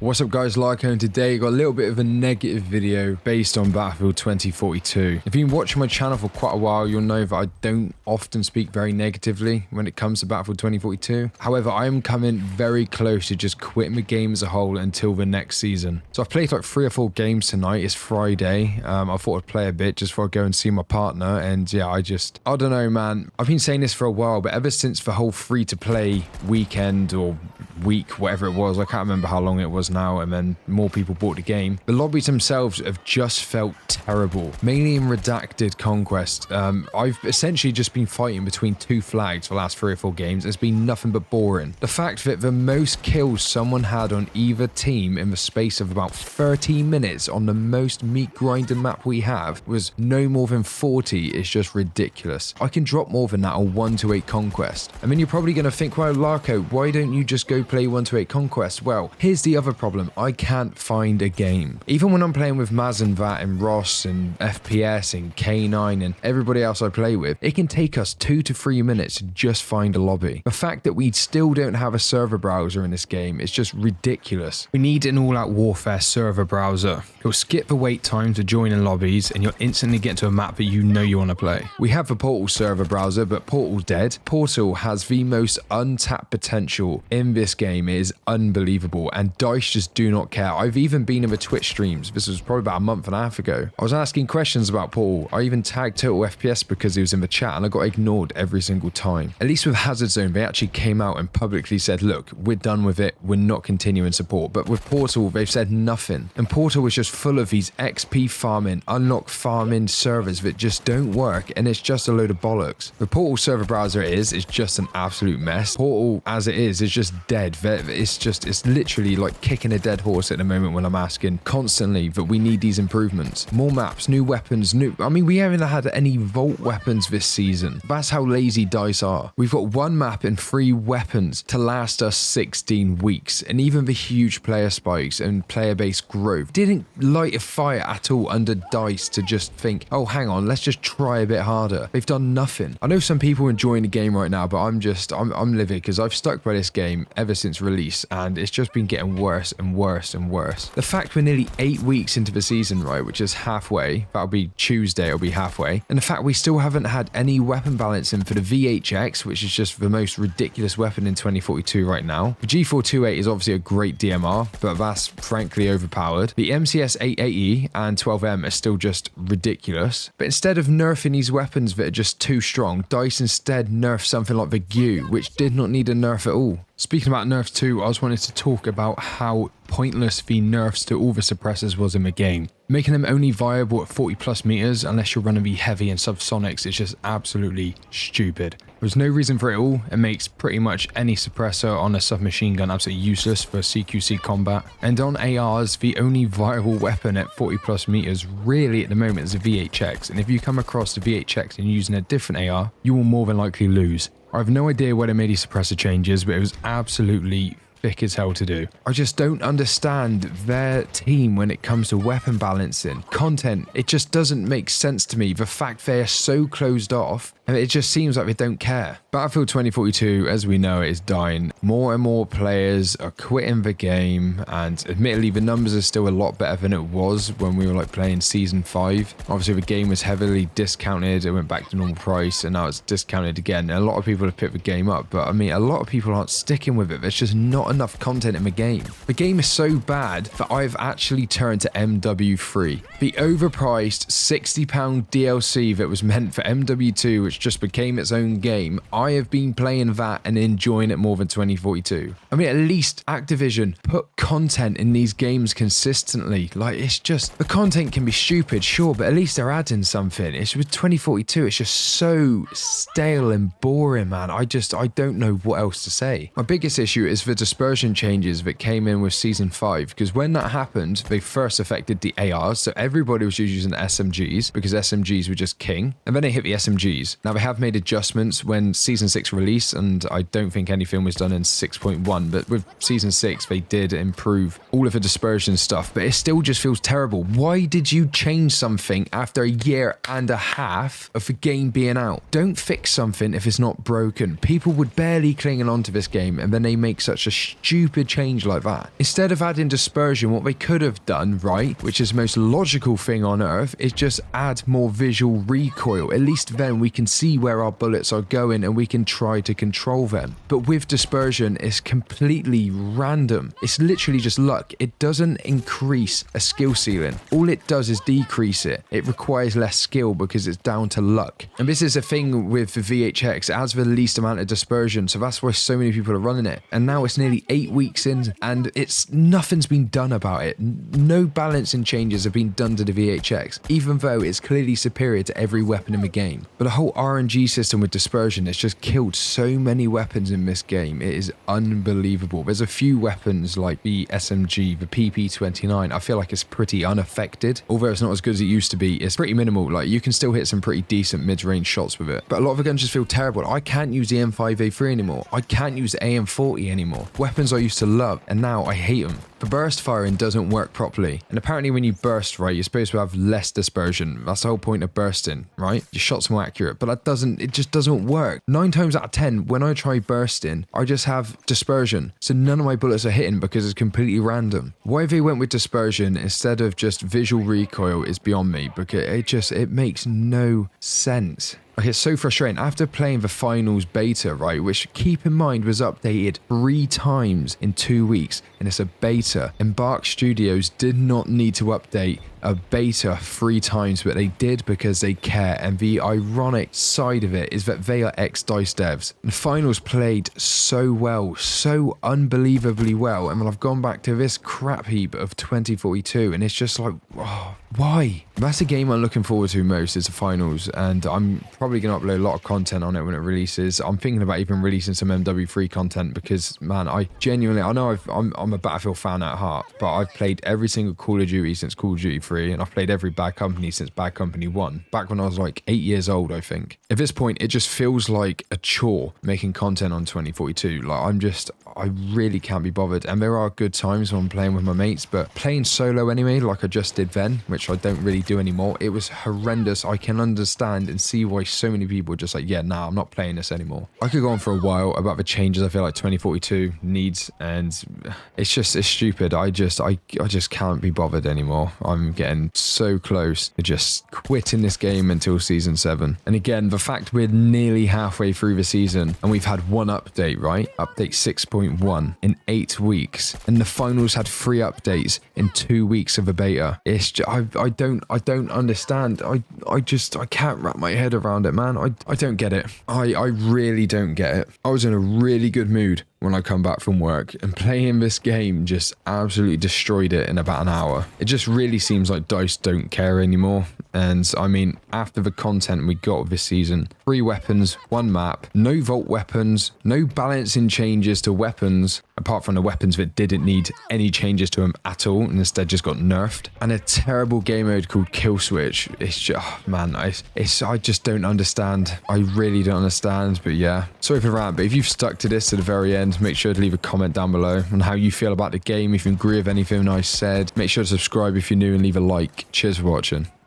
What's up guys, Larko, and today got a little bit of a negative video based on Battlefield 2042. If you've been watching my channel for quite a while, you'll know that I don't often speak very negatively when it comes to Battlefield 2042. However, I am coming very close to just quitting the game as a whole until the next season. So I've played like 3 or 4 games tonight. It's Friday. I thought I'd play a bit just before I go and see my partner, and yeah, I don't know, man. I've been saying this for a while, but ever since the whole free-to-play weekend or week, whatever it was, I can't remember how long it was now, and then more people bought the game, the lobbies themselves have just felt terrible, mainly in Redacted Conquest. I've essentially just been fighting between 2 flags for the last 3 or 4 games. It's been nothing but boring. The fact that the most kills someone had on either team in the space of about 13 minutes on the most meat grinding map we have was no more than 40 is just ridiculous. I can drop more than that on 1-8 Conquest. I mean, you're probably going to think, well, Larko, why don't you just go play 1-8 Conquest? Well, here's the other problem. I can't find a game. Even when I'm playing with Maz and Vat and Ross and FPS and K9 and everybody else I play with, it can take us 2 to 3 minutes to just find a lobby. The fact that we still don't have a server browser in this game is just ridiculous. We need an all-out warfare server browser. It'll skip the wait time to join in lobbies and you'll instantly get to a map that you know you want to play. We have the Portal server browser, but Portal's dead. Portal has the most untapped potential in this game. It is unbelievable, and DICE just do not care. I've even been in the Twitch streams. This was probably about a month and a half ago. I was asking questions about Portal. I even tagged Total FPS because he was in the chat, and I got ignored every single time. At least with Hazard Zone, they actually came out and publicly said, look, we're done with it. We're not continuing support. But with Portal, they've said nothing. And Portal was just full of these XP farming, unlock farming servers that just don't work, and it's just a load of bollocks. The Portal server browser is just an absolute mess. Portal, as it is just dead. It's literally like kicking a dead horse at the moment when I'm asking constantly that we need these improvements. More maps, new weapons, I mean, we haven't had any Vault weapons this season. That's how lazy DICE are. We've got 1 map and 3 weapons to last us 16 weeks, and even the huge player spikes and player base growth didn't light a fire at all under DICE to just think, oh, hang on, let's just try a bit harder. They've done nothing. I know some people are enjoying the game right now, but I'm livid because I've stuck by this game ever since release, and it's just been getting worse and worse and worse. The fact we're nearly 8 weeks into the season, right, which is halfway, that'll be Tuesday, it'll be halfway, and the fact we still haven't had any weapon balancing for the VHX, which is just the most ridiculous weapon in 2042 right now. The G428 is obviously a great DMR, but that's frankly overpowered. The MCS 880 and 12M are still just ridiculous, but instead of nerfing these weapons that are just too strong, DICE instead nerfed something like the GU, which did not need a nerf at all. Speaking about nerfs too, I just wanted to talk about how pointless the nerfs to all the suppressors was in the game. Making them only viable at 40 plus meters unless you're running the heavy and subsonics is just absolutely stupid. There's no reason for it all. It makes pretty much any suppressor on a submachine gun absolutely useless for CQC combat. And on ARs, the only viable weapon at 40 plus meters really at the moment is a VHX. And if you come across the VHX and you're using a different AR, you will more than likely lose. I have no idea where they made these suppressor changes, but it was absolutely thick as hell to do. I just don't understand their team when it comes to weapon balancing. Content, it just doesn't make sense to me. The fact they are so closed off, and it just seems like they don't care. Battlefield 2042, as we know it, is dying. More and more players are quitting the game, and admittedly the numbers are still a lot better than it was when we were like playing Season 5. Obviously the game was heavily discounted, it went back to normal price, and now it's discounted again. And a lot of people have picked the game up, but I mean, a lot of people aren't sticking with it. There's just not enough content in the game. The game is so bad that I've actually turned to MW3. The overpriced £60 DLC that was meant for MW2, which just became its own game, I have been playing that and enjoying it more than 2042. I mean, at least Activision put content in these games consistently. Like, it's just, the content can be stupid, sure, but at least they're adding something. It's with 2042, it's just so stale and boring, man. I don't know what else to say. My biggest issue is the dispersion changes that came in with Season 5, because when that happened, they first affected the ARs, so everybody was using SMGs because SMGs were just king, and then they hit the SMGs. Now, they have made adjustments when Season 6 released, and I don't think anything was done in 6.1, but with Season 6, they did improve all of the dispersion stuff, but it still just feels terrible. Why did you change something after a year and a half of the game being out? Don't fix something if it's not broken. People would barely clinging onto this game, and then they make such a stupid change like that. Instead of adding dispersion, what they could have done, right, which is the most logical thing on earth, is just add more visual recoil. At least then we can see where our bullets are going and we can try to control them. But with dispersion, it's completely random. It's literally just luck. It doesn't increase a skill ceiling. All it does is decrease it. It requires less skill because it's down to luck. And this is a thing with the VHX. It has the least amount of dispersion, so that's why so many people are running it. And now it's nearly 8 weeks in and nothing's been done about it. No balancing changes have been done to the VHX, even though it's clearly superior to every weapon in the game. But the whole RNG system with dispersion has just killed so many weapons in this game. It is unbelievable. There's a few weapons like the SMG, the PP29. I feel like it's pretty unaffected. Although it's not as good as it used to be, it's pretty minimal. Like, you can still hit some pretty decent mid-range shots with it. But a lot of the guns just feel terrible. I can't use the M5A3 anymore. I can't use the AM40 anymore. Weapons I used to love, and now I hate them. The burst firing doesn't work properly. And apparently when you burst, right, you're supposed to have less dispersion. That's the whole point of bursting, right? Your shot's more accurate, but it just doesn't work. 9 times out of 10, when I try bursting, I just have dispersion. So none of my bullets are hitting because it's completely random. Why they went with dispersion instead of just visual recoil is beyond me, because it makes no sense. Like, it's so frustrating. After playing the finals beta, right, which, keep in mind, was updated 3 times in 2 weeks, and it's a beta. Embark Studios did not need to update a beta 3 times, but they did because they care. And the ironic side of it is that they are ex-DICE devs. And finals played so well, so unbelievably well, and then I've gone back to this crap heap of 2042, and it's just like, oh, why? That's the game I'm looking forward to most, is the finals, and I'm probably going to upload a lot of content on it when it releases. I'm thinking about even releasing some MW3 content because, man, I know I'm a Battlefield fan at heart, but I've played every single Call of Duty since Call of Duty 3, and I've played every Bad Company since Bad Company 1, back when I was like 8 years old, I think. At this point, it just feels like a chore making content on 2042. Like, I really can't be bothered, and there are good times when I'm playing with my mates, but playing solo anyway, like I just did then, which I don't really do anymore, it was horrendous. I can understand and see why so many people are just like, yeah, nah, I'm not playing this anymore. I could go on for a while about the changes I feel like 2042 needs, and it's stupid. I just can't be bothered anymore. I'm getting so close to just quitting this game until season 7. And again, the fact we're nearly halfway through the season and we've had one update, right? Update 6.1 in 8 weeks, and the finals had 3 updates in 2 weeks of a beta. It's just, I don't understand. I can't wrap my head around it, man. I don't get it. I really don't get it. I was in a really good mood when I come back from work, and playing this game just absolutely destroyed it in about an hour. It just really seems like DICE don't care anymore. And I mean, after the content we got this season, 3 weapons, 1 map, no vault weapons, no balancing changes to weapons, apart from the weapons that didn't need any changes to them at all and instead just got nerfed, and a terrible game mode called Kill Switch. It's just, oh, man, I just don't understand. I really don't understand. But yeah, sorry for the rant, but if you've stuck to this to the very end, make sure to leave a comment down below on how you feel about the game. If you agree with anything I said, make sure to subscribe if you're new and leave a like. Cheers for watching.